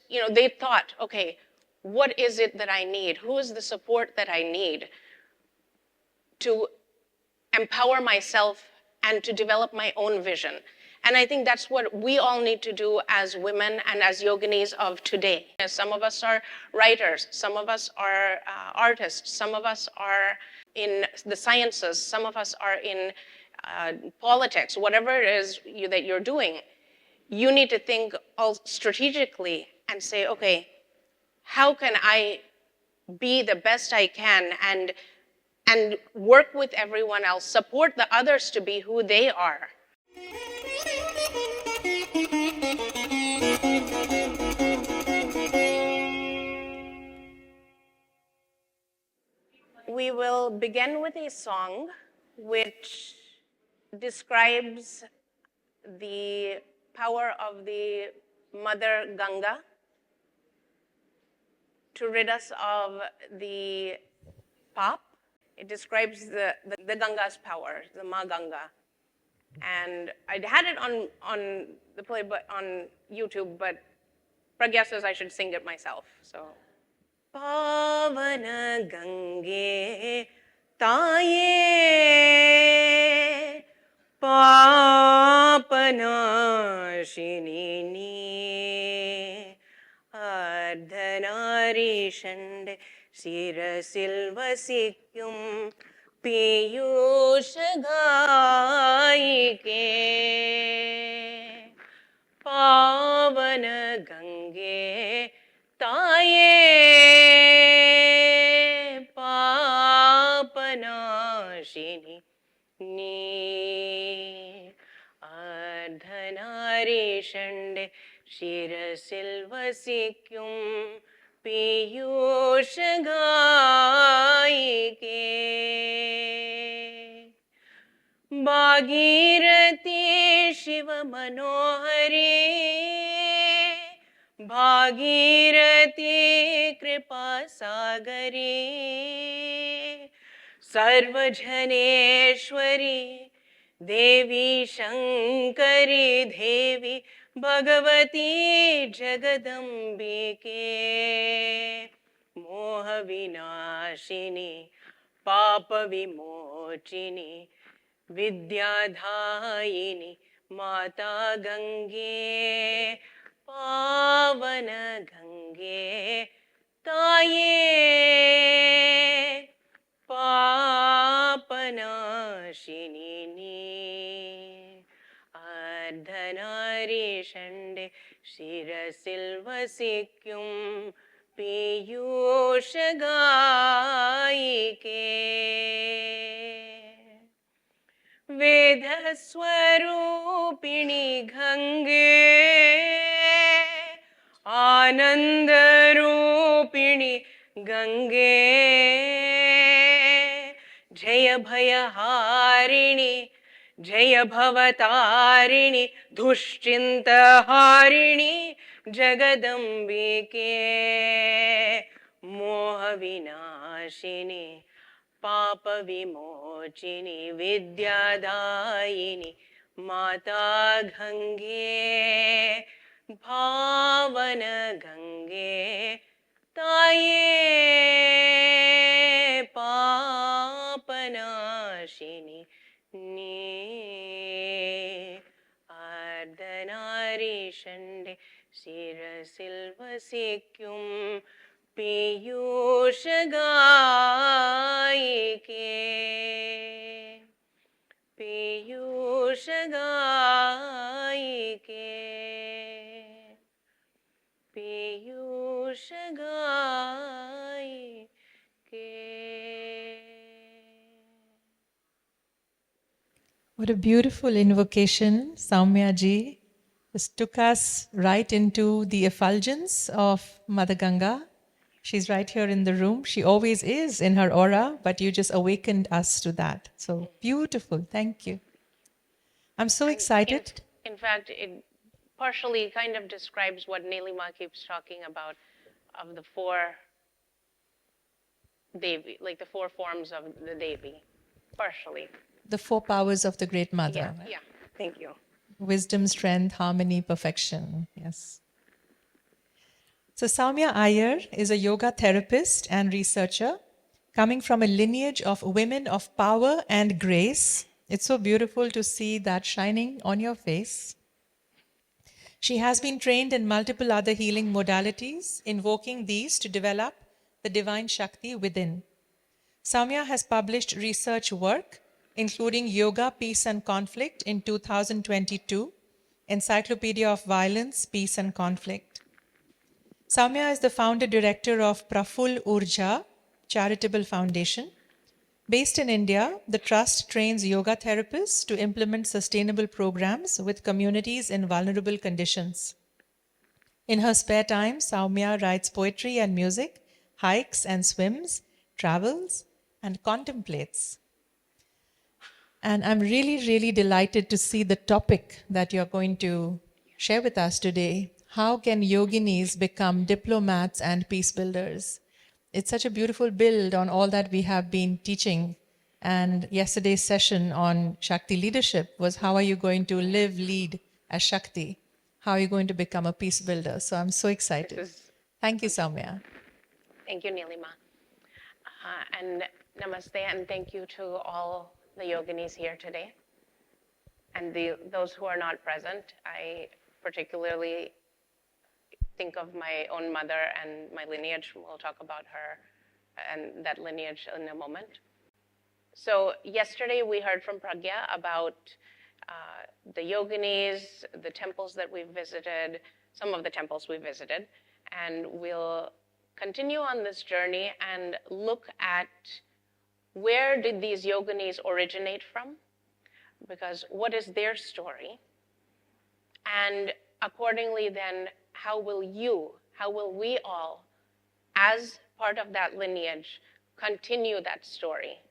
they thought, okay, what is it that I need? Who is the support that I need to empower myself and to develop my own vision? And I think that's what we all need to do as women and as yoginis of today. Some of us are writers, some of us are artists, some of us are in the sciences, some of us are in politics, whatever it is that you're doing. You need to think all strategically and say, okay, how can I be the best I can and work with everyone else, support the others to be who they are. We will begin with a song which describes the power of the Mother Ganga to rid us of the pap. It describes the Ganga's power, the Ma Ganga. And I had it on the play, but on YouTube, but Pragya says I should sing it myself. So, Pavana Gange Taye Papanashini Ardhanari Shande Sirasil Vasikyum Piyush Gaike Pavana Gange Taye Papanashini Ni Ardhanari Shande Shirasil Vasikyum Piyush Gaike Bhagirati Shiva Manohari Bhagirati Kripa Sagari Sarvajaneshwari Devi Shankari Devi Bhagavati Jagadambike Moha Vinashini Papa Vimochini Vidyadhayini Mata Gange Pavana Gange Taye Papanashini Ardhanari Shande Shirasil Vasikyum Piyush Gaike Vedaswarupini Gange Anandarupini Gange Jaya Bhayaharini Jaya Bhavatarini Dushchintaharini Jagadambike Moha Vinashini Papa Vimochini Vidyadayini Mata Gange Bhavana Gange Taye Papanashini Ni Ardhanari Shande Sirasil Vasikyum Piyush Gaike Piyush Gaike Piyush Gaike. What a beautiful invocation, Saumya ji. Just took us right into the effulgence of Mother Ganga. She's right here in the room. She always is in her aura, but you just awakened us to that. So beautiful. Thank you. I'm so excited. In fact, it partially kind of describes what Nilima keeps talking about of the four Devi, like the four forms of the Devi, partially. The four powers of the Great Mother. Yeah, thank you. Wisdom, strength, harmony, perfection. Yes. So Soumya Iyer is a yoga therapist and researcher coming from a lineage of women of power and grace. It's so beautiful to see that shining on your face. She has been trained in multiple other healing modalities, invoking these to develop the divine Shakti within. Soumya has published research work, including Yoga, Peace and Conflict in 2022, Encyclopedia of Violence, Peace and Conflict. Soumya is the founder director of Praful Urja Charitable Foundation. Based in India, the trust trains yoga therapists to implement sustainable programs with communities in vulnerable conditions. In her spare time, Soumya writes poetry and music, hikes and swims, travels, and contemplates. And I'm really, really delighted to see the topic that you're going to share with us today. How can yoginis become diplomats and peace builders? It's such a beautiful build on all that we have been teaching. And yesterday's session on Shakti leadership was how are you going to live, lead as Shakti? How are you going to become a peace builder? So I'm so excited. Thank you, Soumya. Thank you, Nilima. And namaste, and thank you to all the yoginis here today. And those who are not present, I particularly think of my own mother and my lineage. We'll talk about her and that lineage in a moment. So yesterday we heard from Pragya about the yoginis, the temples that we've visited, some of the temples we visited, and we'll continue on this journey and look at where did these yoginis originate from, because what is their story, and accordingly then how will we all, as part of that lineage, continue that story.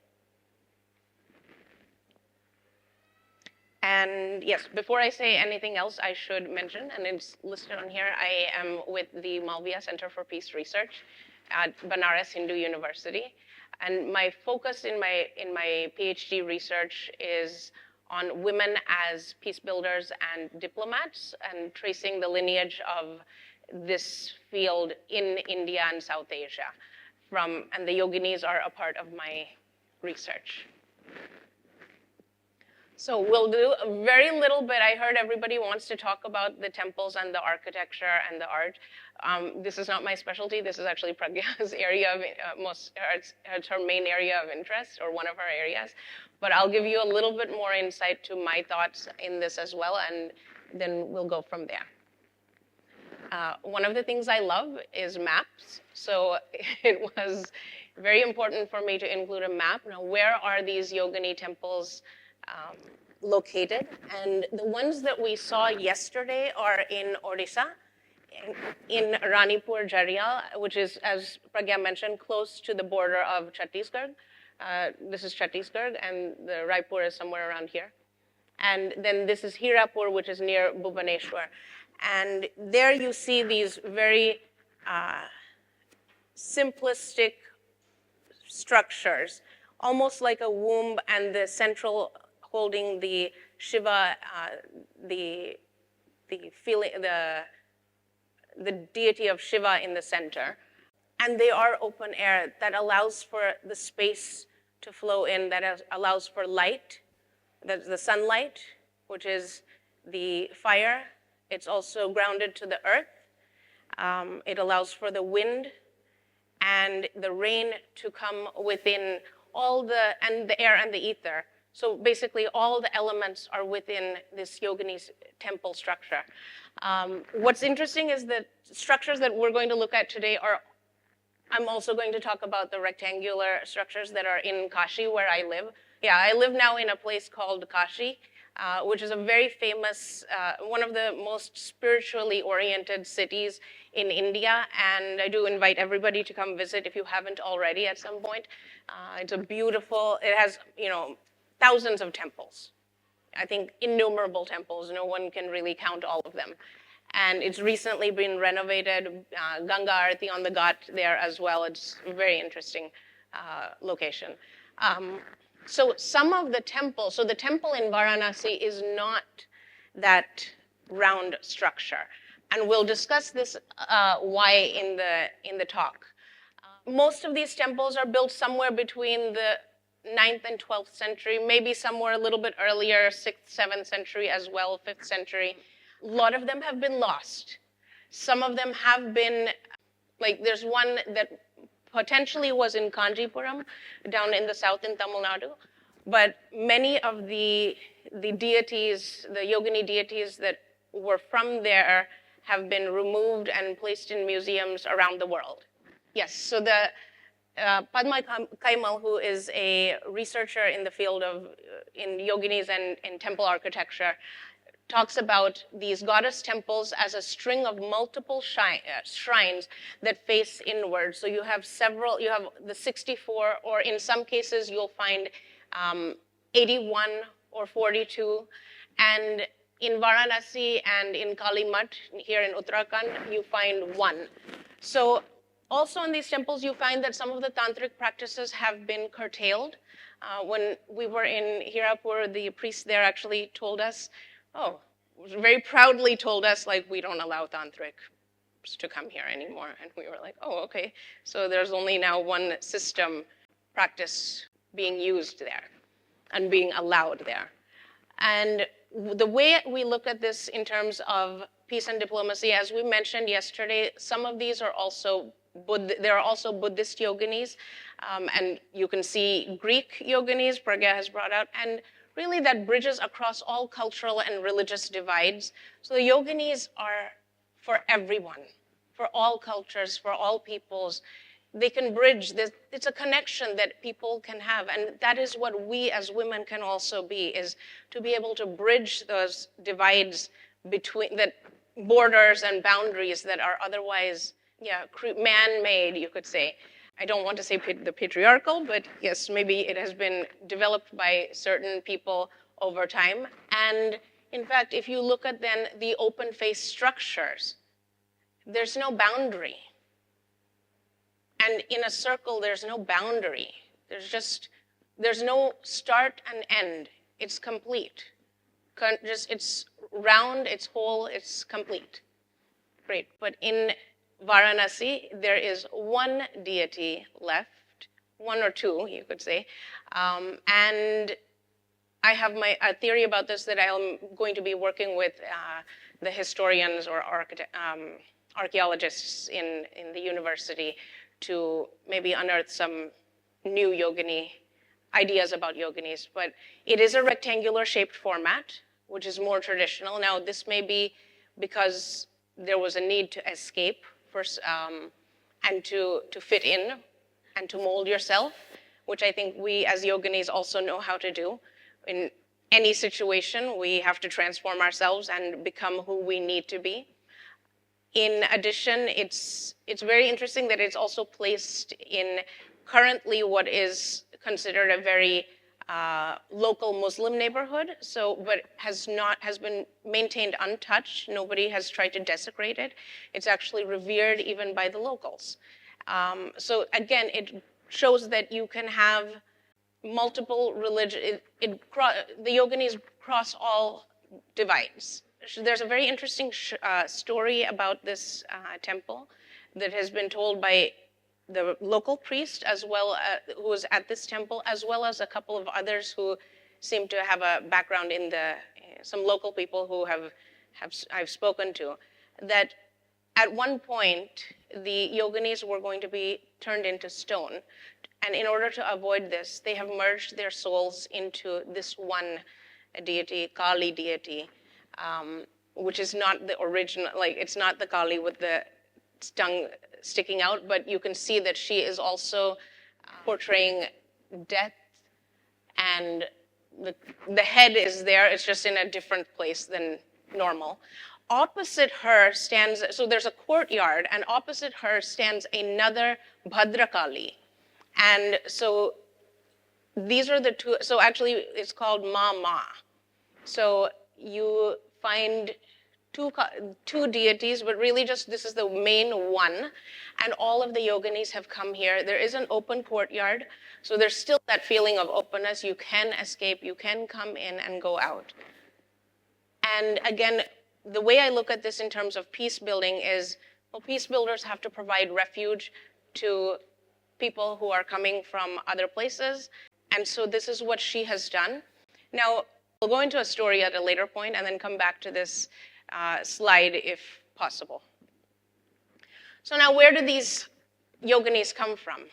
And yes, before I say anything else, I should mention, and it's listed on here, I am with the Malviya Center for Peace Research at Banaras Hindu University. And my focus in my PhD research is on women as peace builders and diplomats, and tracing the lineage of this field in India and South Asia. And the yoginis are a part of my research. So we'll do a very little bit. I heard everybody wants to talk about the temples and the architecture and the art. This is not my specialty. This is actually Pragya's area of it's her main area of interest, or one of her areas. But I'll give you a little bit more insight to my thoughts in this as well, and then we'll go from there. One of the things I love is maps. So it was very important for me to include a map. Now, where are these yogini temples located? And the ones that we saw yesterday are in Odisha, in Ranipur, Jarial, which is, as Pragya mentioned, close to the border of Chhattisgarh. This is Chhattisgarh, and the Raipur is somewhere around here. And then this is Hirapur, which is near Bhubaneswar. And there you see these very simplistic structures, almost like a womb, and the central holding the Shiva, the deity of Shiva in the center. And they are open air that allows for the space to flow in, that allows for light, that's the sunlight, which is the fire. It's also grounded to the earth. It allows for the wind and the rain to come within and the air and the ether. So basically all the elements are within this yogini's temple structure. What's interesting is that structures that we're going to look at today I'm also going to talk about the rectangular structures that are in Kashi, where I live. Yeah, I live now in a place called Kashi, which is a very famous, one of the most spiritually oriented cities in India. And I do invite everybody to come visit if you haven't already at some point. It's it has, thousands of temples. I think innumerable temples. No one can really count all of them. And it's recently been renovated, Ganga Aarti on the Ghat there as well. It's a very interesting location. So some of the temples, so the temple in Varanasi is not that round structure. And we'll discuss this why in the talk. Most of these temples are built somewhere between the 9th and 12th century, maybe somewhere a little bit earlier, 6th, 7th century as well, 5th century. A lot of them have been lost. Some of them have been, like there's one that potentially was in Kanjipuram, down in the south in Tamil Nadu. But many of the deities, the yogini deities that were from there have been removed and placed in museums around the world. Yes, so the Padma Kaimal, who is a researcher in the field of in yoginis and in temple architecture, talks about these goddess temples as a string of multiple shrines that face inward. So you have several, you have the 64, or in some cases you'll find 81 or 42. And in Varanasi and in Kalimat, here in Uttarakhand, you find one. So also in these temples, you find that some of the tantric practices have been curtailed. When we were in Hirapur, the priest there actually told us, very proudly told us, like, we don't allow tantrics to come here anymore. And we were like, oh, okay. So there's only now one system practice being used there and being allowed there. And the way we look at this in terms of peace and diplomacy, as we mentioned yesterday, some of these are also there are also Buddhist yoginis, and you can see Greek yoginis, Pragya has brought out, and really that bridges across all cultural and religious divides. So the yoginis are for everyone, for all cultures, for all peoples. They can bridge this. It's a connection that people can have, and that is what we as women can also be, is to be able to bridge those divides between that borders and boundaries that are otherwise man-made, you could say. I don't want to say the patriarchal, but yes, maybe it has been developed by certain people over time. And in fact, if you look at then the open face structures, there's no boundary. And in a circle, there's no boundary. There's no start and end. It's complete. It's round, it's whole, it's complete. Great, but in Varanasi, there is one deity left, one or two, you could say. And I have a theory about this that I'm going to be working with the historians or archaeologists in the university to maybe unearth some new yogini ideas about yoginis. But it is a rectangular shaped format, which is more traditional. Now, this may be because there was a need to escape first, and to fit in and to mold yourself, which I think we as yoginis also know how to do. In any situation, we have to transform ourselves and become who we need to be. In addition, it's very interesting that it's also placed in currently what is considered a very local Muslim neighborhood, but has been maintained untouched. Nobody has tried to desecrate it. It's actually revered even by the locals. So again, it shows that you can have multiple religions. The yoginis cross all divides. There's a very interesting story about this temple that has been told by the local priest, as well who was at this temple, as well as a couple of others who seem to have a background in some local people who I've spoken to, that at one point the yoginis were going to be turned into stone, and in order to avoid this, they have merged their souls into this one deity, Kali deity, which is not the original, like it's not the Kali with the tongue sticking out, but you can see that she is also portraying death, and the head is there, it's just in a different place than normal. Opposite her stands, so there's a courtyard, and opposite her stands another Bhadrakali. And so these are the two, so actually it's called Ma. So you find two deities, but really just this is the main one, and all of the yoginis have come here. There is an open courtyard, so there's still that feeling of openness. You can escape, you can come in and go out. And again, the way I look at this in terms of peace building is, well, peace builders have to provide refuge to people who are coming from other places. And so this is what she has done. Now, we'll go into a story at a later point and then come back to this slide if possible. So now, where do these yoginis come from?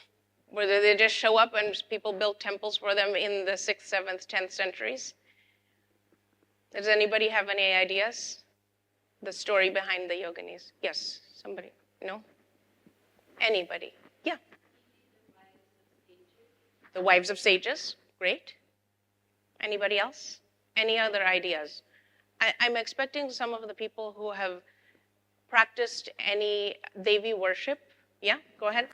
Whether they just show up and people built temples for them in the 6th, 7th, 10th centuries? Does anybody have any ideas? The story behind the yoginis? Yes, somebody? No? Anybody? Yeah. The wives of sages, great. Anybody else? Any other ideas? I'm expecting some of the people who have practiced any Devi worship. Yeah, go ahead.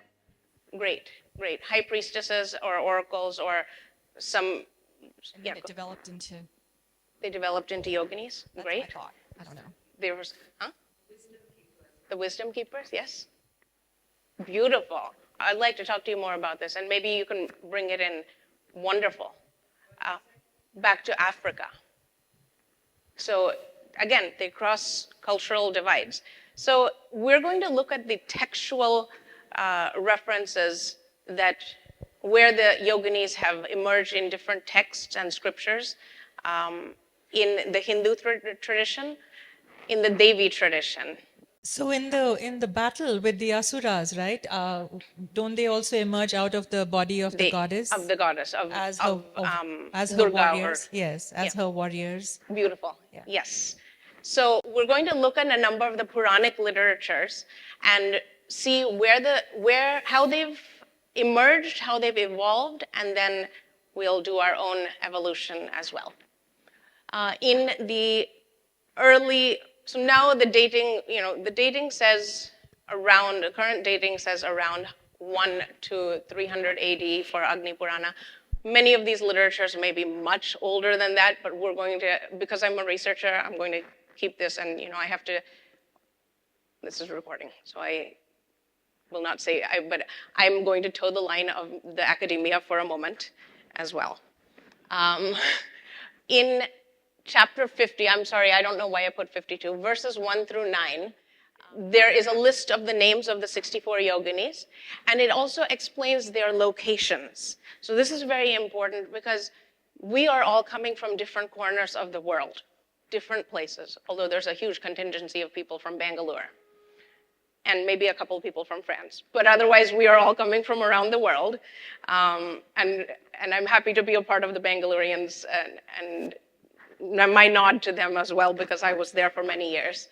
Great, great. High priestesses or oracles or some. And Yeah, then it developed into. they developed into yoginis. That's Great. what I thought. I don't know. There was, huh? The wisdom keepers, yes. Beautiful. I'd like to talk to you more about this, and maybe you can bring it in. Wonderful. Back to Africa. So again, they cross cultural divides. So we're going to look at the textual references that where the yoginis have emerged in different texts and scriptures in the Hindu tradition, in the Devi tradition. So in the battle with the asuras, right? Don't they also emerge out of the body of the goddess? Of the goddess, as her Durga warriors. Yes, as Yeah. her warriors. Beautiful. Yeah. Yes. So we're going to look at a number of the Puranic literatures and see how they've emerged, how they've evolved, and then we'll do our own evolution as well. In the early, so now the dating says around, the current dating says around 1 to 300 AD for Agni Purana. Many of these literatures may be much older than that, but we're going to, because I'm a researcher, I'm going to keep this, and I have to, this is recording, so I will not say, but I'm going to toe the line of the academia for a moment as well. In chapter 50, I'm sorry, I don't know why I put 52, verses 1 through 9, there is a list of the names of the 64 yoginis, and it also explains their locations. So this is very important because we are all coming from different corners of the world, different places, although there's a huge contingency of people from Bangalore and maybe a couple of people from France. But otherwise, we are all coming from around the world. And I'm happy to be a part of the Bangaloreans and my nod to them as well because I was there for many years.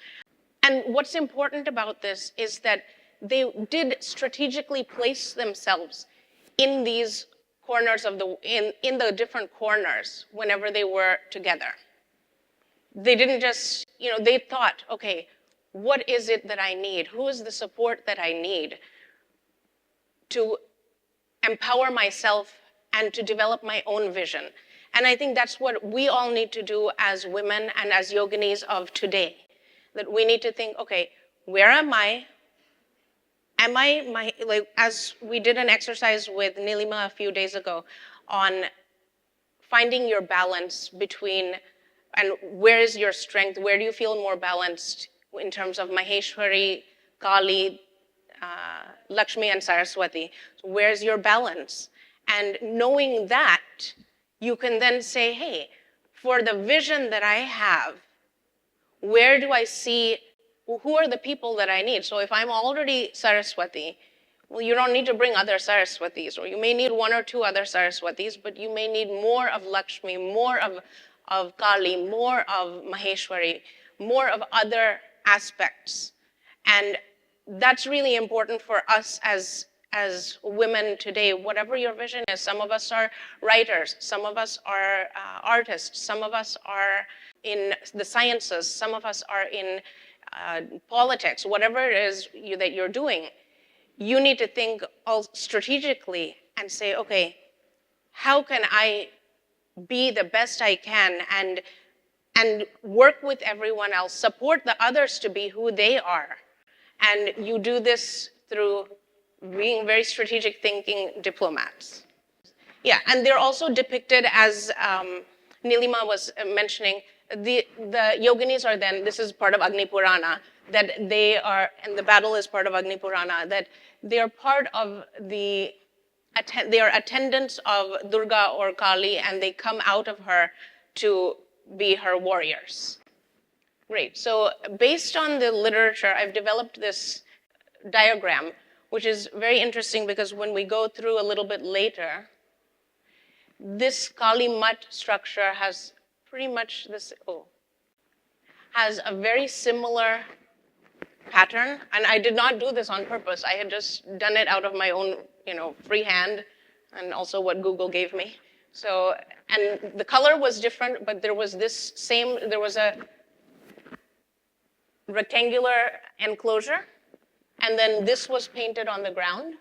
And what's important about this is that they did strategically place themselves in these corners of in the different corners whenever they were together. They didn't just, they thought, okay, what is it that I need? Who is the support that I need to empower myself and to develop my own vision? And I think that's what we all need to do as women and as yoginis of today. That we need to think, okay, where am I? Am I as we did an exercise with Nilima a few days ago on finding your balance between, and where is your strength? Where do you feel more balanced in terms of Maheshwari, Kali, Lakshmi, and Saraswati? So where's your balance? And knowing that, you can then say, hey, for the vision that I have, where do I see, who are the people that I need? So if I'm already Saraswati, well, you don't need to bring other Saraswatis, or you may need 1 or 2 other Saraswatis, but you may need more of Lakshmi, more of Kali, more of Maheshwari, more of other aspects. And that's really important for us as women today, whatever your vision is. Some of us are writers, some of us are artists, some of us are in the sciences, some of us are in politics, whatever it is that you're doing, you need to think all strategically and say, okay, how can I be the best I can and work with everyone else, support the others to be who they are. And you do this through being very strategic thinking diplomats. Yeah, and they're also depicted as Nilima was mentioning, the yoginis are then, this is part of Agni Purana, that they are, and the battle is part of Agni Purana, that they are part of they are attendants of Durga or Kali, and they come out of her to be her warriors. Great. So based on the literature, I've developed this diagram, which is very interesting because when we go through a little bit later, this Kali Mat structure has pretty much this, has a very similar pattern. And I did not do this on purpose. I had just done it out of my own, free hand, and also what Google gave me. So, and the color was different, but there was there was a rectangular enclosure, and then this was painted on the ground,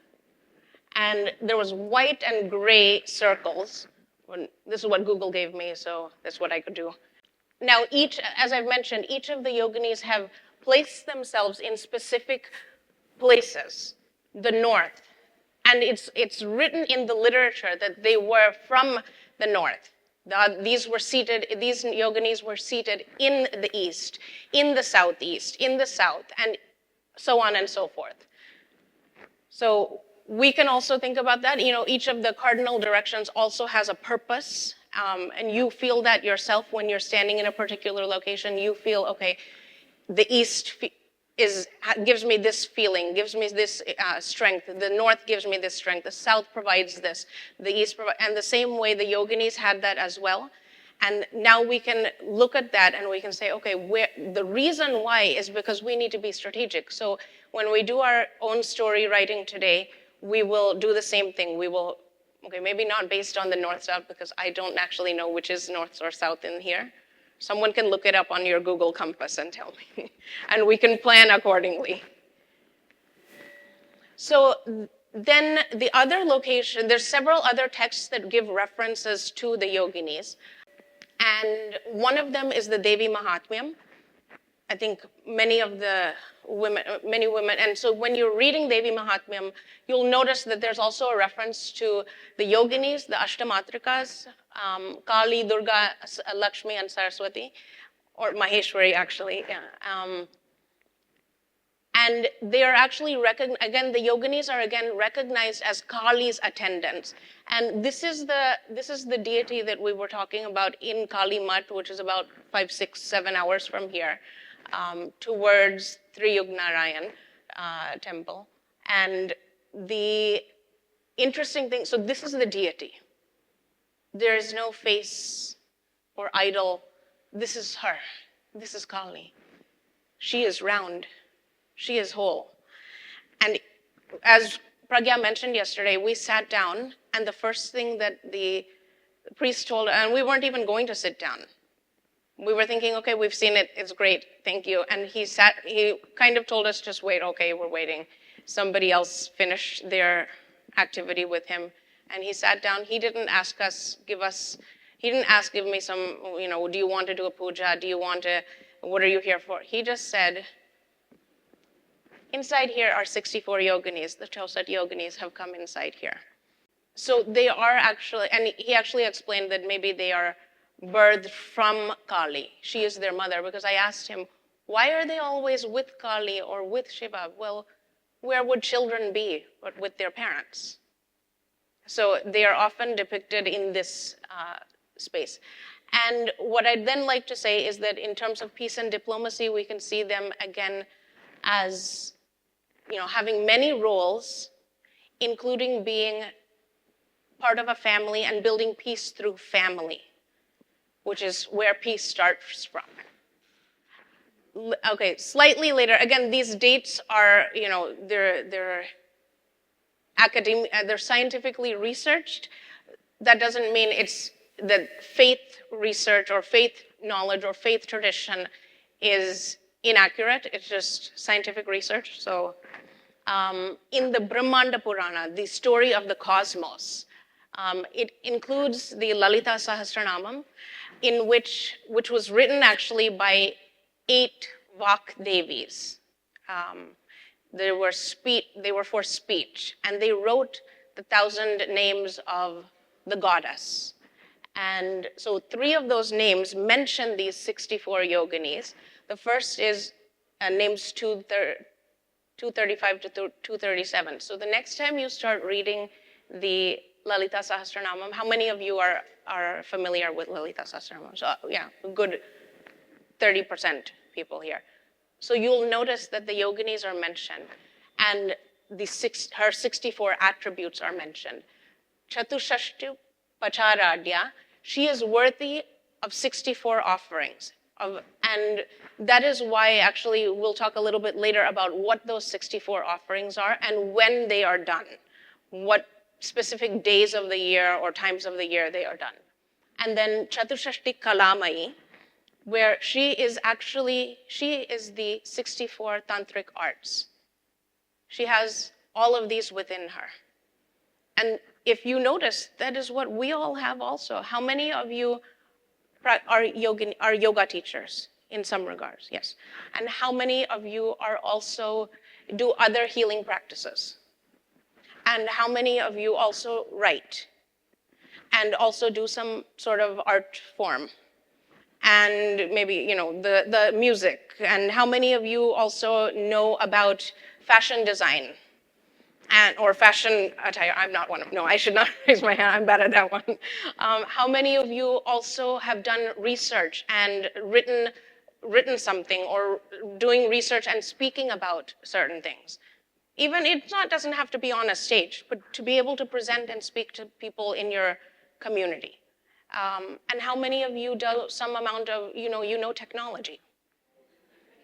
and there was white and gray circles. This is what Google gave me, so that's what I could do. Now, as I've mentioned, each of the yoginis have placed themselves in specific places, the north, and it's written in the literature that they were from the north. These yoginis were seated in the east, in the southeast, in the south, and so on and so forth. So we can also think about that. Each of the cardinal directions also has a purpose, and you feel that yourself when you're standing in a particular location. You feel, okay, the east gives me this feeling, gives me this strength. The north gives me this strength. The south provides this. The east and the same way the yoginis had that as well. And now we can look at that and we can say, okay, the reason why is because we need to be strategic. So when we do our own story writing today, we will do the same thing. We will, maybe not based on the north-south, because I don't actually know which is north or south in here. Someone can look it up on your Google Compass and tell me, and we can plan accordingly. So then the other location, there's several other texts that give references to the yoginis, and one of them is the Devi Mahatmyam. I think many women, and so when you're reading Devi Mahatmyam, you'll notice that there's also a reference to the yoginis, the Ashtamatrikas, Kali, Durga, Lakshmi, and Saraswati, or Maheshwari, actually. Yeah. And they are actually again, the yoginis are again recognized as Kali's attendants. And this is the deity that we were talking about in Kali Mat, which is about 5, 6, 7 hours from here, towards Triyugnarayan temple. And the interesting thing, so this is the deity. There is no face or idol. This is her. This is Kali. She is round. She is whole. And as Pragya mentioned yesterday, we sat down, and the first thing that the priest told, and we weren't even going to sit down. We were thinking, okay, we've seen it, it's great, thank you. And he kind of told us, just wait, okay, we're waiting. Somebody else finished their activity with him, and he sat down. He didn't give me some, do you want to do a puja? What are you here for? He just said, inside here are 64 yoginis. The 64 yoginis have come inside here. So they are actually, and he actually explained that maybe they are birthed from Kali. She is their mother, because I asked him, why are they always with Kali or with Shiva? Well, where would children be but with their parents? So they are often depicted in this space. And what I'd then like to say is that in terms of peace and diplomacy, we can see them again as having many roles, including being part of a family and building peace through family, which is where peace starts from. Okay, slightly later, again, these dates are, they're they're scientifically researched. That doesn't mean it's that faith research or faith knowledge or faith tradition is inaccurate. It's just scientific research. So in the Brahmanda Purana, the story of the cosmos, it includes the Lalita Sahasranamam, which was written actually by 8 Vak Devis. They were for speech, and they wrote the 1,000 names of the goddess. And so 3 of those names mention these 64 yoginis. The first is names 235 to 237. So the next time you start reading the Lalita Sahasranamam, how many of you are familiar with Lalita Sahasranamam? So yeah, a good 30% people here. So you'll notice that the yoginis are mentioned, and her 64 attributes are mentioned. Chatushashti Pacharadya, she is worthy of 64 offerings. And that is why, actually, we'll talk a little bit later about what those 64 offerings are and when they are done, what specific days of the year or times of the year they are done. And then Chatushashti Kalamai, where she is the 64 tantric arts. She has all of these within her. And if you notice, that is what we all have also. How many of you are yoga teachers in some regards? Yes. And how many of you are also do other healing practices? And how many of you also write and also do some sort of art form? And maybe, the music. And how many of you also know about fashion design or fashion attire? I'm not one of, no, I should not raise my hand, I'm bad at that one. How many of you also have done research and written something or doing research and speaking about certain things? Even doesn't have to be on a stage, but to be able to present and speak to people in your community. And how many of you do some amount of, technology?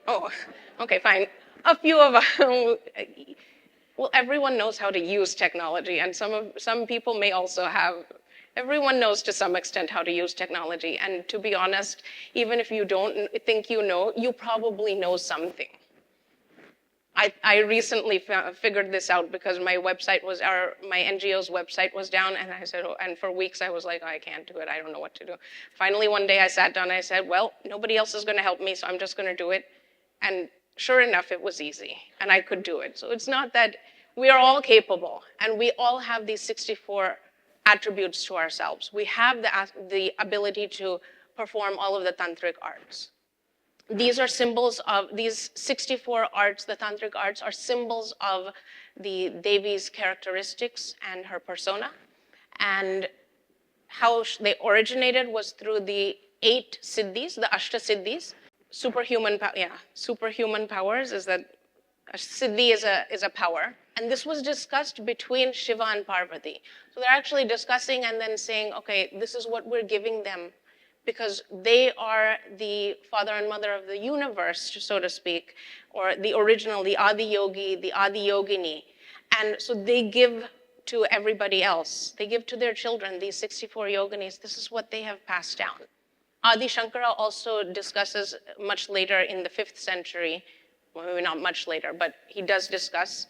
Oh, okay, fine. A few of us. Well, everyone knows how to use technology, and some people may also have. Everyone knows to some extent how to use technology, and to be honest, even if you don't think you know, you probably know something. I recently figured this out because my NGO's website was down, and I said, and for weeks I was like, I can't do it, I don't know what to do. Finally, one day I sat down and I said, well, nobody else is going to help me, so I'm just going to do it. And sure enough, it was easy, and I could do it. So it's not that we are all capable, and we all have these 64 attributes to ourselves. We have the ability to perform all of the tantric arts. These are symbols of, these 64 arts, the tantric arts, are symbols of the Devi's characteristics and her persona. And how they originated was through the 8 siddhis, the Ashta siddhis. Superhuman powers is that a siddhi is a power. And this was discussed between Shiva and Parvati. So they're actually discussing and then saying, okay, this is what we're giving them, because they are the father and mother of the universe, so to speak, or the original, the Adi Yogi, the Adi Yogini. And so they give to everybody else. They give to their children, these 64 yoginis. This is what they have passed down. Adi Shankara also discusses much later in the 5th century, well, maybe not much later, but he does discuss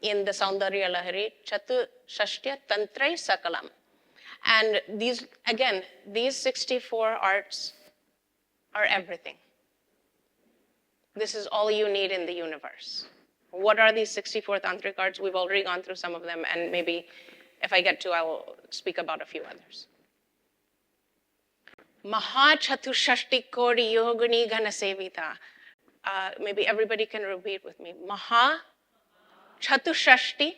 in the Saundarya Lahari, Chatu Shashtya Tantrai Sakalam. And these 64 arts are everything. This is all you need in the universe. What are these 64 tantric arts? We've already gone through some of them, and maybe if I get to, I will speak about a few others. Maha Chatushashti Kodi Yogini Gana Sevita. Maybe everybody can repeat with me. Maha Chatushashti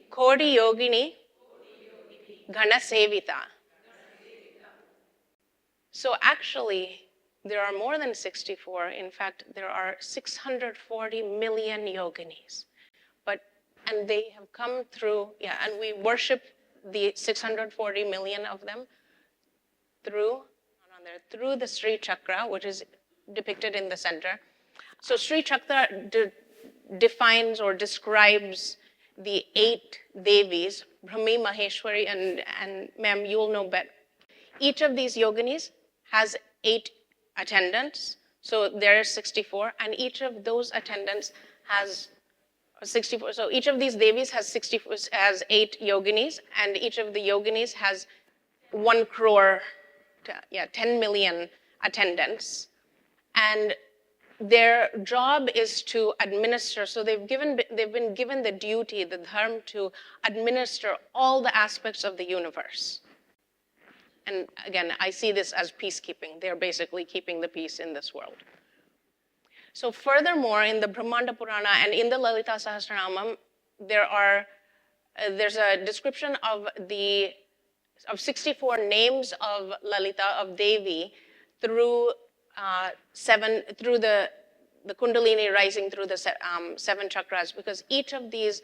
Kodi Yogini Gana Sevita. So actually, there are more than 64. In fact, there are 640 million yoginis. And they have come through, and we worship the 640 million of them through the Sri Chakra, which is depicted in the center. So Sri Chakra defines or describes the 8 Devis, Brahmi, Maheshwari, and ma'am, you'll know better. Each of these yoginis has 8 attendants, so there are 64, and each of those attendants has 64. So each of these Devis has 8 yoginis, and each of the yoginis has 1 crore, 10 million attendants. And their job is to administer, so they've been given the duty, the dharma, to administer all the aspects of the universe. And again, I see this as peacekeeping. They're basically keeping the peace in this world. So furthermore, in the Brahmanda Purana and in the Lalita Sahasranamam, there's a description of 64 names of Lalita, of Devi, through the Kundalini rising through the 7 chakras, because each of these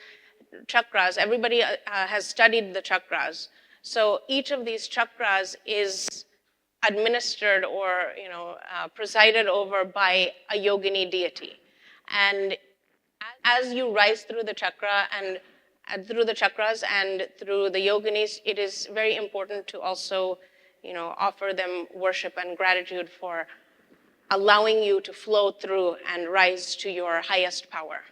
chakras, everybody has studied the chakras. So each of these chakras is administered or presided over by a yogini deity. And as you rise through the chakra and through the chakras and through the yoginis, it is very important to also offer them worship and gratitude for allowing you to flow through and rise to your highest power.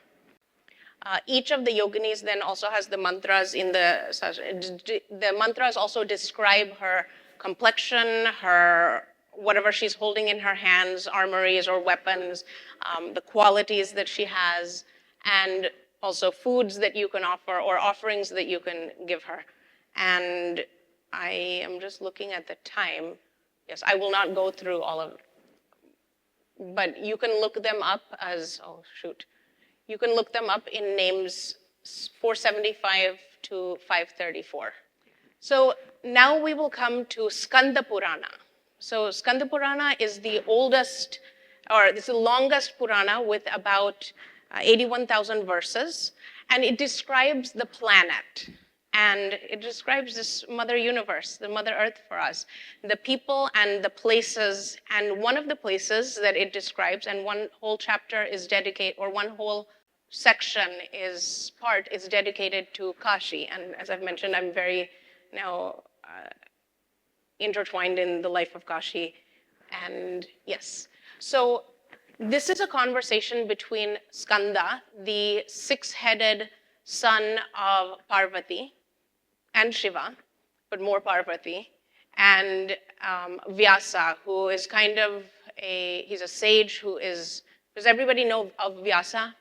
Each of the yoginis then also has the mantras in the mantras also describe her complexion, her whatever she's holding in her hands, armories or weapons, the qualities that she has, and also foods that you can offer or offerings that you can give her. And I am just looking at the time. Yes, I will not go through all of it. But you can look them up you can look them up in names 475 to 534. So now we will come to Skanda Purana. So Skanda Purana is the oldest, or it's the longest Purana with about 81,000 verses, and it describes the planet. And it describes this mother universe, the mother earth for us, the people and the places. And one of the places that it describes, and one whole chapter is dedicated, or one whole section is dedicated to Kashi. And as I've mentioned, I'm very now intertwined in the life of Kashi. And yes, so this is a conversation between Skanda, the 6-headed son of Parvati, and Shiva, but more Parvati, and Vyasa, who is he's a sage who is, does everybody know of Vyasa?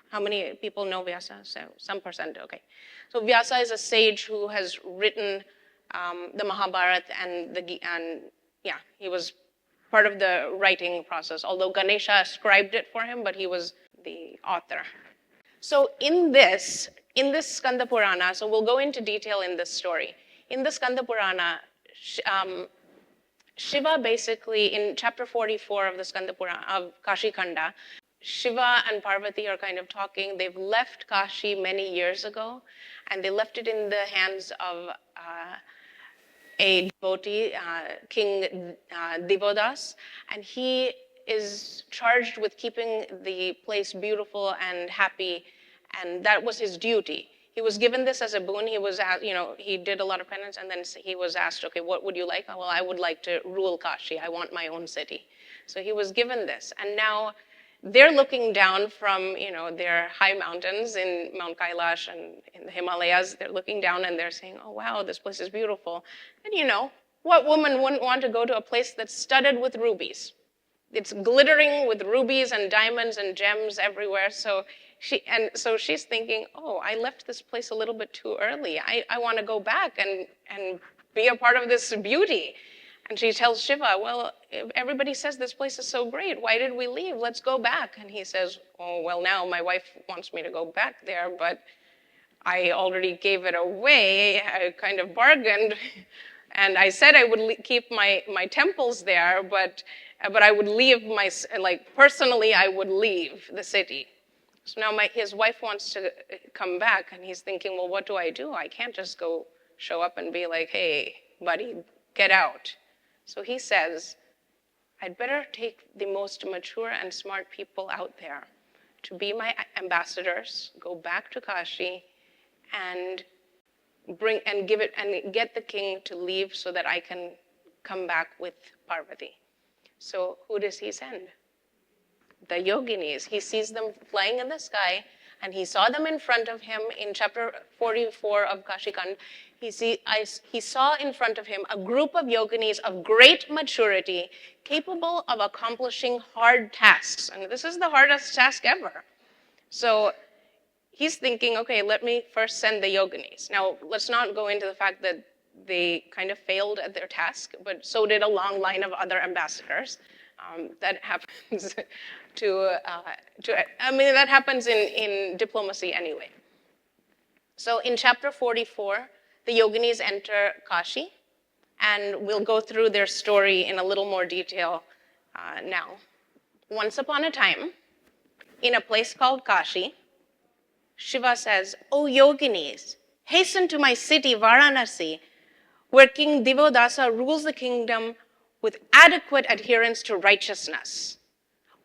How many people know Vyasa? So some percent, okay. So Vyasa is a sage who has written the Mahabharata and he was part of the writing process, although Ganesha scribed it for him, but he was the author. So in this Skanda Purana, so we'll go into detail in this story. In the Skanda Purana, Shiva basically, in chapter 44 of the Skanda Purana, of Kashi Khanda, Shiva and Parvati are kind of talking. They've left Kashi many years ago, and they left it in the hands of a devotee, King Divodas, and he is charged with keeping the place beautiful and happy, and that was his duty. He was given this as a boon. He was, he did a lot of penance, and then he was asked, okay, what would you like? Well, I would like to rule Kashi. I want my own city. So he was given this, and now they're looking down from, their high mountains in Mount Kailash and in the Himalayas. They're looking down and they're saying, oh, wow, this place is beautiful. And what woman wouldn't want to go to a place that's studded with rubies? It's glittering with rubies and diamonds and gems everywhere. So she's thinking, oh, I left this place a little bit too early. I want to go back and be a part of this beauty. And she tells Shiva, well, if everybody says this place is so great, why did we leave? Let's go back. And he says, oh, well, now my wife wants me to go back there, but I already gave it away. I kind of bargained. And I said I would keep my temples there, but I would leave personally, I would leave the city. So now his wife wants to come back, and he's thinking, well, what do? I can't just go show up and be like, hey, buddy, get out. So he says, I'd better take the most mature and smart people out there to be my ambassadors, go back to Kashi, and get the king to leave so that I can come back with Parvati. So who does he send? The yoginis. He sees them flying in the sky, and he saw them in front of him in chapter 44 of Kashi Khanda. He saw in front of him a group of yoginis of great maturity, capable of accomplishing hard tasks. And this is the hardest task ever. So he's thinking, okay, let me first send the yoginis. Now, let's not go into the fact that they kind of failed at their task, but so did a long line of other ambassadors. That happens that happens in diplomacy anyway. So in chapter 44, the yoginis enter Kashi, and we'll go through their story in a little more detail now. Once upon a time, in a place called Kashi, Shiva says, "O yoginis, hasten to my city, Varanasi, where King Divodasa rules the kingdom with adequate adherence to righteousness.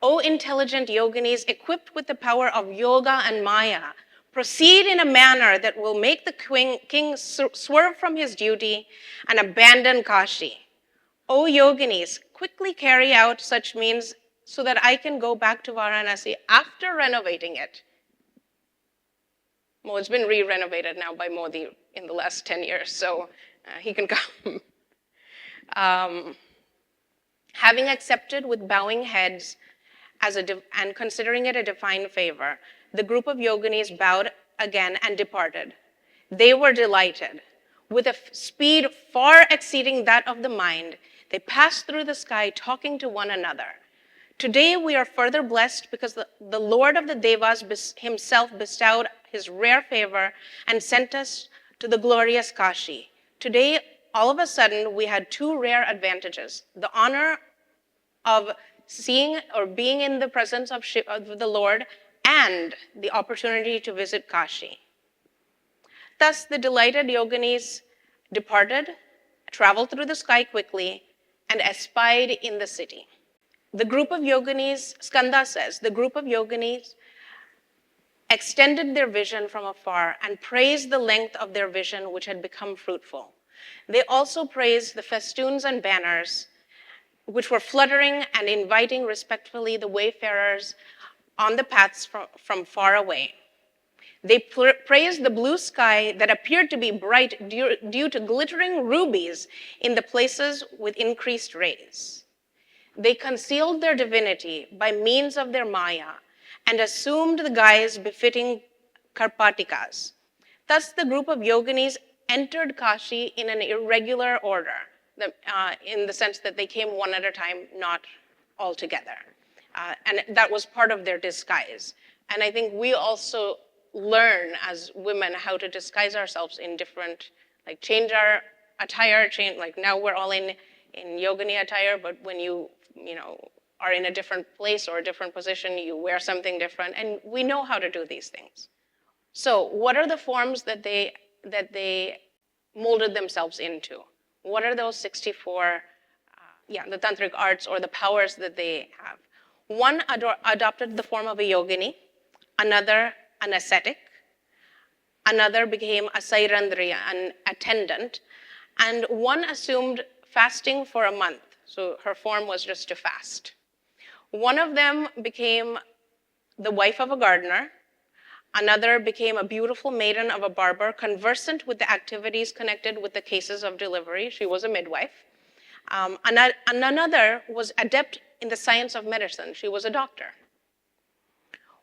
O intelligent yoginis, equipped with the power of yoga and maya, proceed in a manner that will make the king swerve from his duty and abandon Kashi. O yoginis, quickly carry out such means so that I can go back to Varanasi after renovating it." Well, it's been re-renovated now by Modi in the last 10 years, so he can come. Having accepted with bowing heads and considering it a divine favor, the group of yoginis bowed again and departed. They were delighted. With a speed far exceeding that of the mind, they passed through the sky talking to one another. Today we are further blessed because the Lord of the Devas himself bestowed his rare favor and sent us to the glorious Kashi. Today, all of a sudden, we had two rare advantages: the honor of seeing or being in the presence of the Lord and the opportunity to visit Kashi. Thus, the delighted yoginis departed, traveled through the sky quickly, and espied in the city. The group of yoginis, Skanda says, the group of yoginis extended their vision from afar and praised the length of their vision, which had become fruitful. They also praised the festoons and banners, which were fluttering and inviting respectfully the wayfarers on the paths from far away. They praised the blue sky that appeared to be bright due to glittering rubies in the places with increased rays. They concealed their divinity by means of their maya and assumed the guise befitting Karpatikas. Thus, the group of yoginis entered Kashi in an irregular order, in the sense that they came one at a time, not all together. And that was part of their disguise. And I think we also learn as women how to disguise ourselves in different, like change our attire, like now we're all in yogini attire, but when you are in a different place or a different position, you wear something different, and we know how to do these things. So what are the forms that they molded themselves into? What are those 64, the tantric arts or the powers that they have? One adopted the form of a yogini, another an ascetic, another became a sairandriya, an attendant, and one assumed fasting for a month. So her form was just to fast. One of them became the wife of a gardener. Another became a beautiful maiden of a barber, conversant with the activities connected with the cases of delivery. She was a midwife. Another was adept in the science of medicine. She was a doctor.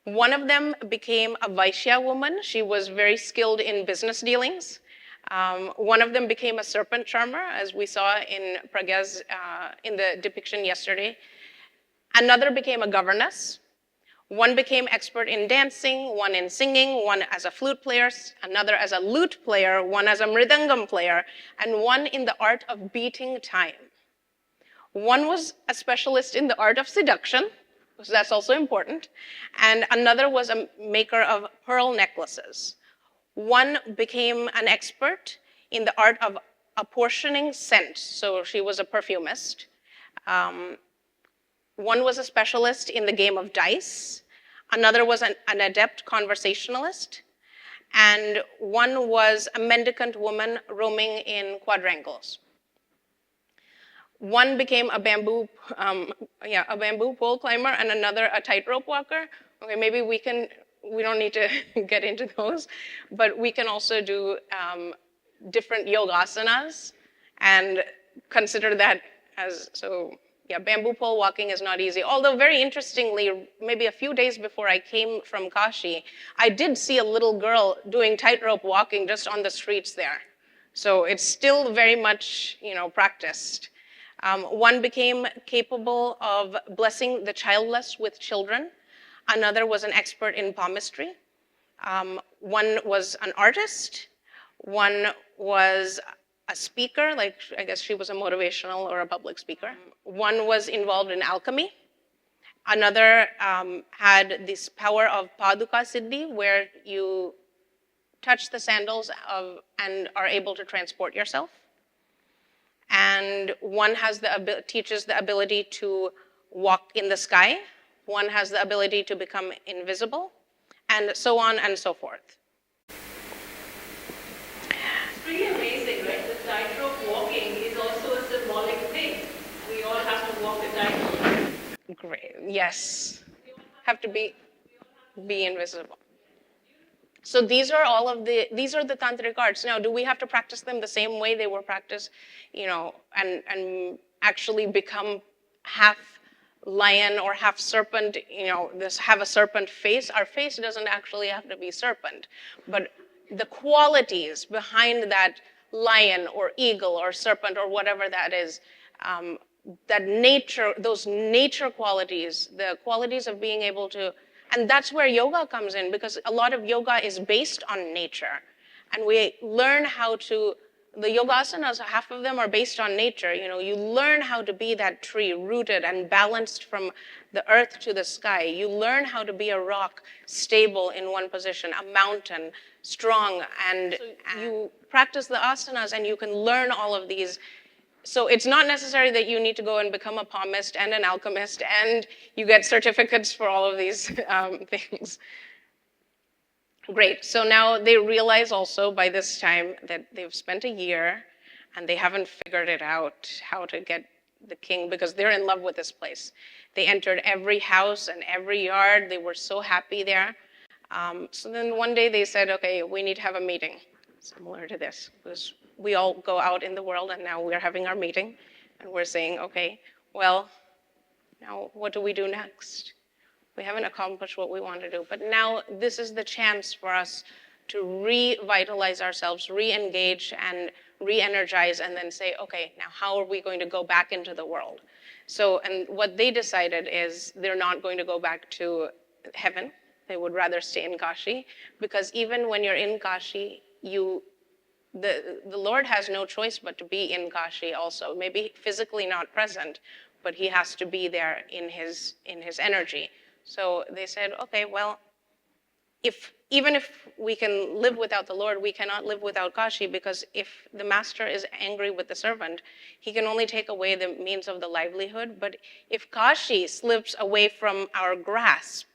One of them became a Vaishya woman. She was very skilled in business dealings. One of them became a serpent charmer, as we saw in Pragya's, in the depiction yesterday. Another became a governess. One became expert in dancing, one in singing, one as a flute player, another as a lute player, one as a mridangam player, and one in the art of beating time. One was a specialist in the art of seduction, because that's also important, and another was a maker of pearl necklaces. One became an expert in the art of apportioning scent, so she was a perfumist. One was a specialist in the game of dice. Another was an adept conversationalist. And one was a mendicant woman roaming in quadrangles. One became a bamboo pole climber, and another a tightrope walker. Okay, maybe we don't need to get into those, but we can also do different yogasanas and consider that as, bamboo pole walking is not easy. Although very interestingly, maybe a few days before I came from Kashi, I did see a little girl doing tightrope walking just on the streets there. So it's still very much, practiced. One became capable of blessing the childless with children. Another was an expert in palmistry. One was an artist. One was a speaker, like I guess she was a motivational or a public speaker. One was involved in alchemy. Another had this power of Paduka Siddhi, where you touch the sandals and are able to transport yourself. And one has teaches the ability to walk in the sky. One has the ability to become invisible, and so on and so forth. It's pretty amazing, right? The tightrope walking is also a symbolic thing. We all have to walk the tightrope. Great. Yes. Have to be invisible. So these are the tantric arts. Now, do we have to practice them the same way they were practiced, and actually become half lion or half serpent, have a serpent face? Our face doesn't actually have to be serpent, but the qualities behind that lion or eagle or serpent or whatever that is, that nature, those nature qualities, the qualities of being able to, and that's where yoga comes in, because a lot of yoga is based on nature. And we learn how to, the yogasanas, half of them are based on nature. You learn how to be that tree, rooted and balanced from the earth to the sky. You learn how to be a rock, stable in one position, a mountain, strong. And you practice the asanas and you can learn all of these. So it's not necessary that you need to go and become a palmist and an alchemist and you get certificates for all of these things. Great. So now they realize also by this time that they've spent a year and they haven't figured it out how to get the king, because they're in love with this place. They entered every house and every yard. They were so happy there. So then one day they said, okay, we need to have a meeting similar to this, because we all go out in the world and now we're having our meeting and we're saying, okay, well, now what do we do next? We haven't accomplished what we want to do, but now this is the chance for us to revitalize ourselves, re-engage and re-energize, and then say, okay, now how are we going to go back into the world? So, and what they decided is they're not going to go back to heaven. They would rather stay in Kashi, because even when you're in Kashi, the Lord has no choice but to be in Kashi also. Maybe physically not present, but he has to be there in his energy. So they said, okay, well, even if we can live without the Lord, we cannot live without Kashi, because if the master is angry with the servant, he can only take away the means of the livelihood. But if Kashi slips away from our grasp,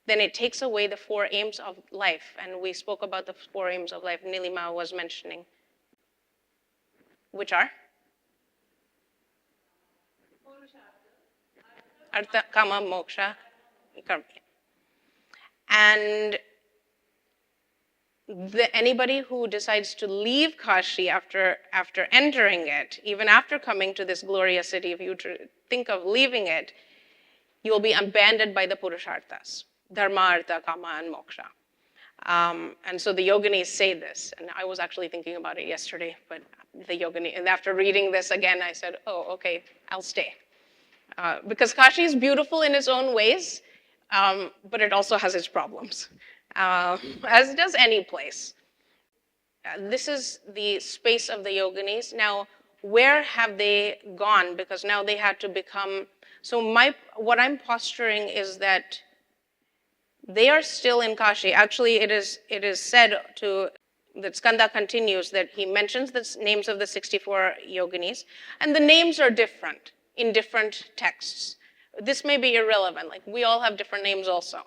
then it takes away the four aims of life. And we spoke about the four aims of life Nilima was mentioning, which are? Artha, Kama, Moksha, Karma. And anybody who decides to leave Kashi after entering it, even after coming to this glorious city, if you think of leaving it, you will be abandoned by the Purusharthas. Dharma, Artha, Kama, and Moksha. And so the yoginis say this, and I was actually thinking about it yesterday, but and after reading this again, I said, oh, okay, I'll stay. Because Kashi is beautiful in its own ways, but it also has its problems, as does any place. This is the space of the yoginis. Now, where have they gone? Because now they had to become, so what I'm posturing is that they are still in Kashi. Actually, it is said that Skanda continues that he mentions the names of the 64 yoginis, and the names are different in different texts. This may be irrelevant, like we all have different names also.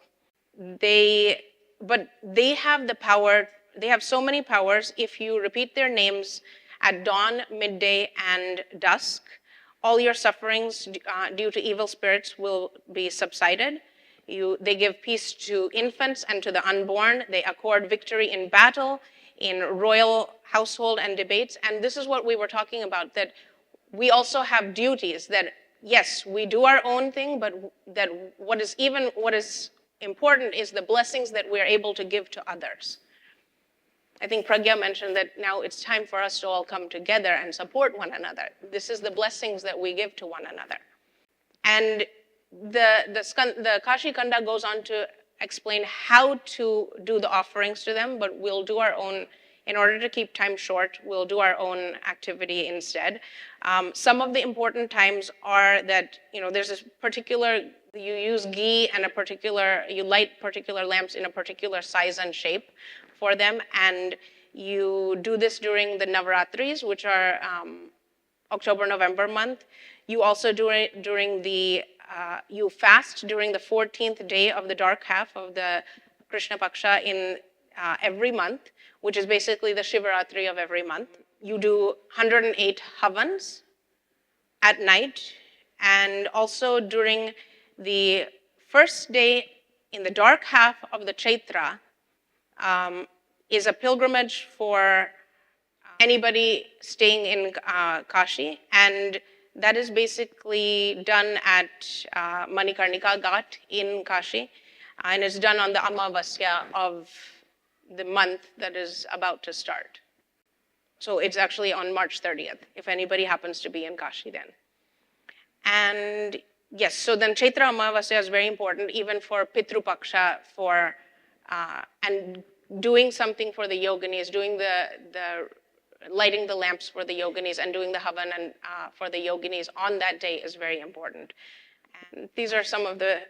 But they have the power, they have so many powers. If you repeat their names at dawn, midday, and dusk, all your sufferings due to evil spirits will be subsided. They give peace to infants and to the unborn. They accord victory in battle, in royal household and debates. And this is what we were talking about, that we also have duties, that yes, we do our own thing, but that what is important is the blessings that we're able to give to others. I think Pragya mentioned that now it's time for us to all come together and support one another. This is the blessings that we give to one another. And the Kashi Kanda goes on to explain how to do the offerings to them, but we'll do our own, in order to keep time short, we'll do our own activity instead. Some of the important times are that, there's this particular, you use ghee and you light particular lamps in a particular size and shape for them, and you do this during the Navaratris, which are October-November month. You also do it during you fast during the 14th day of the dark half of the Krishna Paksha in every month, which is basically the Shivaratri of every month. You do 108 havans at night, and also during the first day in the dark half of the Chaitra is a pilgrimage for anybody staying in Kashi, and that is basically done at Manikarnika Ghat in Kashi, and it's done on the Amavasya of the month that is about to start. So it's actually on March 30th, if anybody happens to be in Kashi then. And yes, so then Chaitra Amavasya is very important, even for Pitru Paksha, and doing something for the yoginis, doing the lighting the lamps for the yoginis and doing the havan and for the yoginis on that day is very important. And these are some of the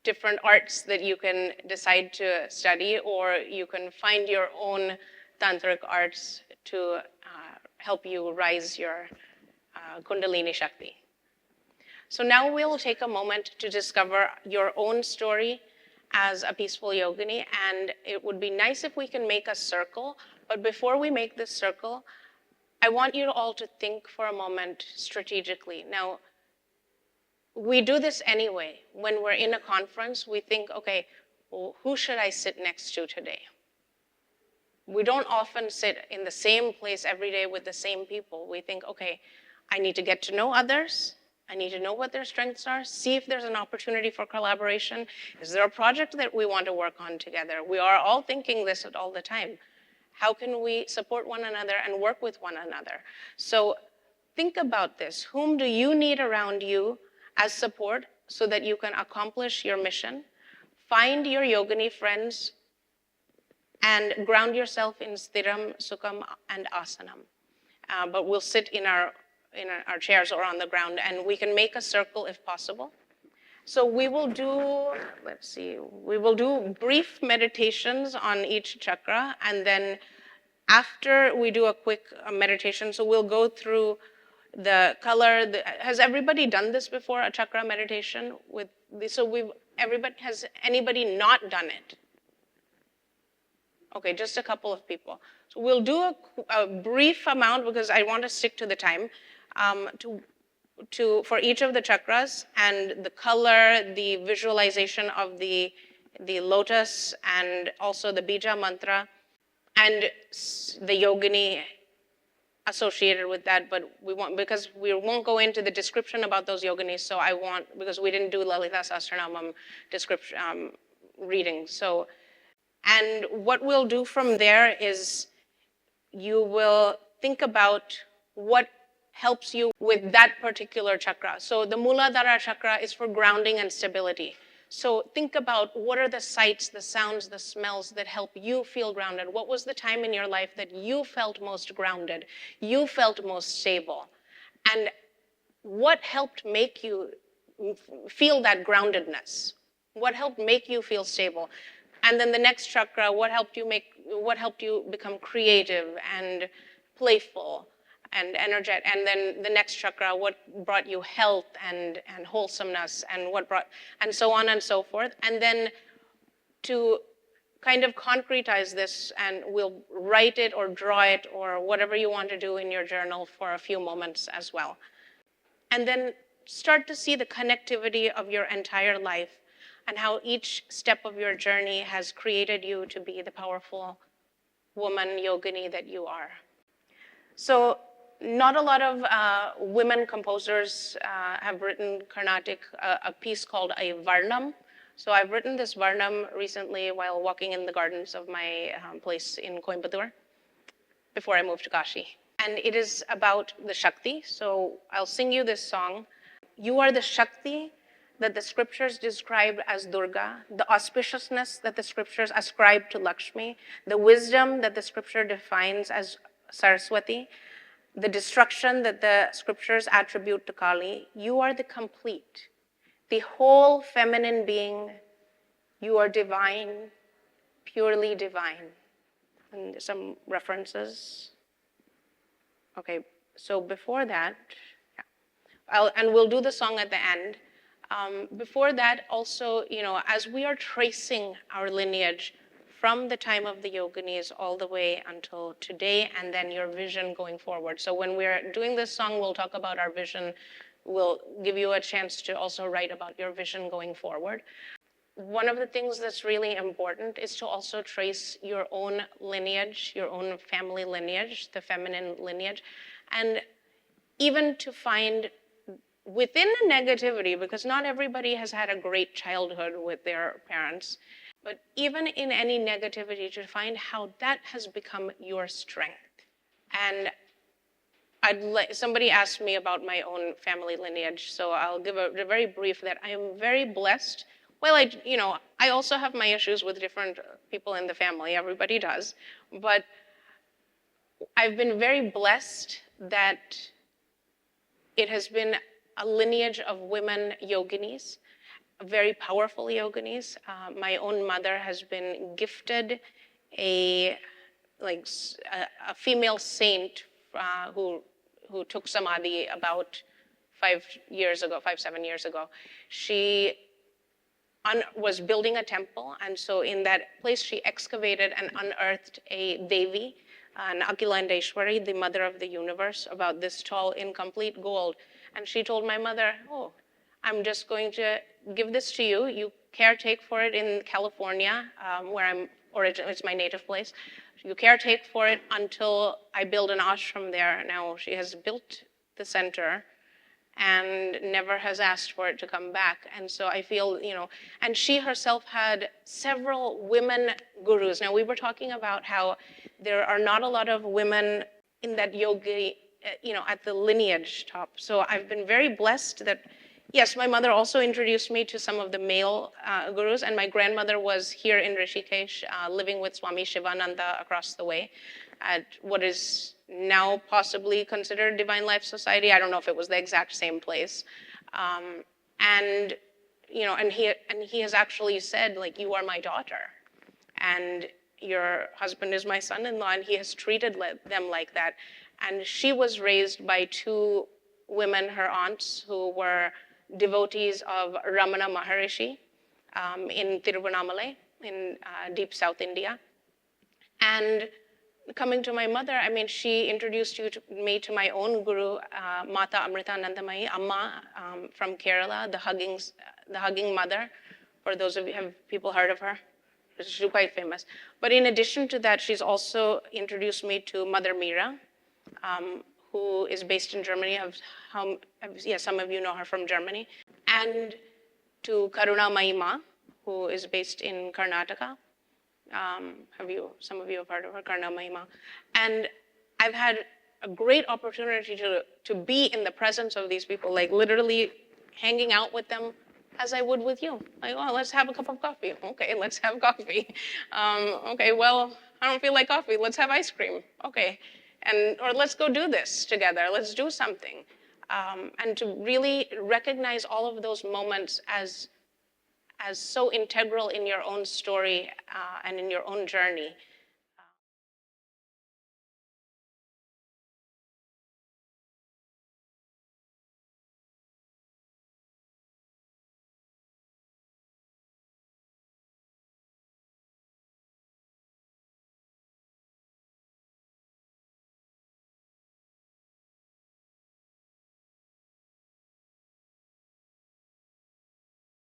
different arts that you can decide to study, or you can find your own tantric arts to help you rise your Kundalini Shakti. So now we'll take a moment to discover your own story as a peaceful yogini, and it would be nice if we can make a circle. But before we make this circle, I want you all to think for a moment strategically. Now, we do this anyway. When we're in a conference, we think, okay, well, who should I sit next to today? We don't often sit in the same place every day with the same people. We think, okay, I need to get to know others. I need to know what their strengths are, see if there's an opportunity for collaboration. Is there a project that we want to work on together? We are all thinking this all the time. How can we support one another and work with one another? So think about this. Whom do you need around you as support so that you can accomplish your mission? Find your yogini friends and ground yourself in sthiram, sukham, and asanam. But we'll sit in our chairs or on the ground, and we can make a circle if possible. So we will do, we will do brief meditations on each chakra, and then after we do a quick meditation, so we'll go through the color. Has everybody done this before, a chakra meditation? Has anybody not done it? Okay, just a couple of people. So we'll do a brief amount, because I want to stick to the time, for each of the chakras, and the color, the visualization of the lotus, and also the bija mantra, and the yogini associated with that. But because we won't go into the description about those yoginis, so because we didn't do Lalita Sahasranamam description reading. So, and what we'll do from there is you will think about what helps you with that particular chakra. So the Muladhara chakra is for grounding and stability. So think about what are the sights, the sounds, the smells that help you feel grounded. What was the time in your life that you felt most grounded? You felt most stable? And what helped make you feel that groundedness? What helped make you feel stable? And then the next chakra, what helped you become creative and playful and energetic? And then the next chakra, what brought you health and wholesomeness, and so on and so forth. And then to kind of concretize this, and we'll write it or draw it or whatever you want to do in your journal for a few moments as well. And then start to see the connectivity of your entire life and how each step of your journey has created you to be the powerful woman yogini that you are. So not a lot of women composers have written Carnatic, a piece called a Varnam. So I've written this Varnam recently while walking in the gardens of my place in Coimbatore before I moved to Kashi. And it is about the Shakti. So I'll sing you this song. You are the Shakti that the scriptures describe as Durga, the auspiciousness that the scriptures ascribe to Lakshmi, the wisdom that the scripture defines as Saraswati, the destruction that the scriptures attribute to Kali. You are the complete, the whole feminine being. You are divine, purely divine. And some references. Okay, so before that, and we'll do the song at the end. Before that, also, as we are tracing our lineage from the time of the Yoginis all the way until today, and then your vision going forward. So when we're doing this song, we'll talk about our vision. We'll give you a chance to also write about your vision going forward. One of the things that's really important is to also trace your own lineage, your own family lineage, the feminine lineage, and even to find within the negativity, because not everybody has had a great childhood with their parents, but even in any negativity, to find how that has become your strength. And somebody asked me about my own family lineage, so I'll give a very brief that I am very blessed. Well, I also have my issues with different people in the family. Everybody does. But I've been very blessed that it has been a lineage of women yoginis, very powerful yoginis. My own mother has been gifted a female saint who took samadhi about 7 years ago. She was building a temple, and so in that place she excavated and unearthed a Devi, an Akilandeshwari, the mother of the universe, about this tall in complete gold. And she told my mother, "Oh, I'm just going to give this to you. You caretake for it in California, where I'm originally, it's my native place. You caretake for it until I build an ashram there." Now she has built the center and never has asked for it to come back. And so I feel, and she herself had several women gurus. Now we were talking about how there are not a lot of women in that yogi, at the lineage top. So I've been very blessed that, yes, my mother also introduced me to some of the male gurus, and my grandmother was here in Rishikesh living with Swami Shivananda across the way at what is now possibly considered Divine Life Society. I don't know if it was the exact same place. And he has actually said, like, you are my daughter, and your husband is my son-in-law, and he has treated them like that. And she was raised by two women, her aunts, who were devotees of Ramana Maharishi in Tiruvannamalai in deep South India. And coming to my mother, she introduced me to my own guru, Mata Amritanandamayi, Amma from Kerala, the hugging mother. For those of you, have people heard of her? She's quite famous. But in addition to that, she's also introduced me to Mother Meera, who is based in Germany. Some of you know her from Germany. And to Karuna Mahima, who is based in Karnataka. Some of you have heard of her, Karuna Mahima. And I've had a great opportunity to be in the presence of these people, like literally hanging out with them as I would with you. Like, oh, let's have a cup of coffee. Okay, let's have coffee. Okay, well, I don't feel like coffee. Let's have ice cream. Okay, or let's go do this together. Let's do something. And to really recognize all of those moments as so integral in your own story and in your own journey.